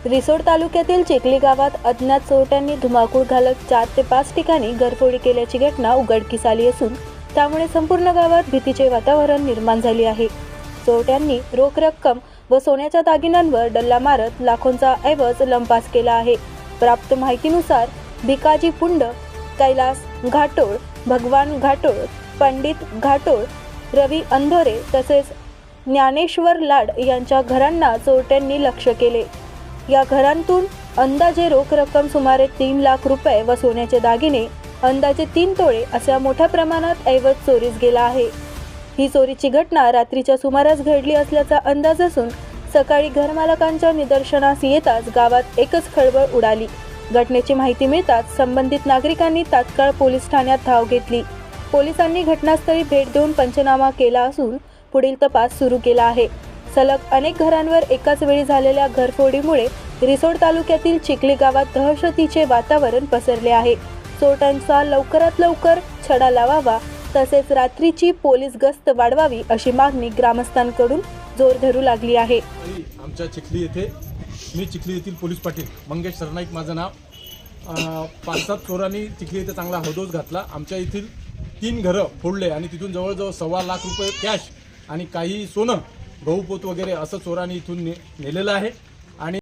रिसोड तालुक्यातील चिखली गावात अज्ञात चोरट्यांनी धुमाकूळ घालत 4 ते 5 ठिकाणी घरफोडी केल्याची घटना उघडकीस आली असून त्यामुळे संपूर्ण गावात भीतीचे वातावरण निर्माण झाले आहे। चोरट्यांनी रोख रक्कम व सोन्याच्या दागिन्यांवर डल्ला मारत लाखोंचा ऐवज लंपास केला आहे। प्राप्त माहितीनुसार भिकाजी पुंड, कैलास घाटोळ, भगवान घाटोळ, पंडित घाटोळ, रवी अंधोरे तसेच ज्ञानेश्वर लाड यांच्या घरांना चोरट्यांनी लक्ष्य केले। या घरांतून अंदाजे रोख रक्कम सुमारे 3 लाख रुपये व सोन्याचे दागिने अंदाजे 3 तोळे अशा मोठ्या प्रमाणात ऐवज चोरीस गेला आहे। ही चोरीची घटना रात्रीच्या सुमारास घडली असल्याचा अंदाज असून सकाळी घरमालकांच्या निदर्शनास येताच गावात एकच खळबळ उडाली। घटनेची माहिती मिळताच संबंधित नागरिकांनी तात्काळ पोलीस ठाण्यात धाव घेतली। पोलिसांनी घटनास्थळी भेट देऊन पंचनामा केला असून पुढील तपास सुरू केला आहे। सलग अनेक घरांवर एकाच वेळी झालेल्या घरफोडीमुळे रिसोड तालुक्यातील चिखली गावात दहशतीचे वातावरण पसरले आहे। चोरट्यांचा लवकरात लवकर छडा लावावा तसेच रात्रीची पोलीस गस्त वाढवावी अशी मागणी ग्रामस्थांकडून जोर धरू लागली आहे। आमच्या चिखली येथे मी चिखली येथील पोलीस पाटील मंगेश सरनाईक माझं नाव। 5-7 चोरांनी चिखली येथे चांगला हौदोस घातला। आमच्या येथील 3 घरं फोडले आणि तिथून जवळजवळ 1.25 लाख रुपये कॅश आणि काही सोनं, गहू पोत वगैरे असं चोरांनी इथून नेलेलं आहे। आणि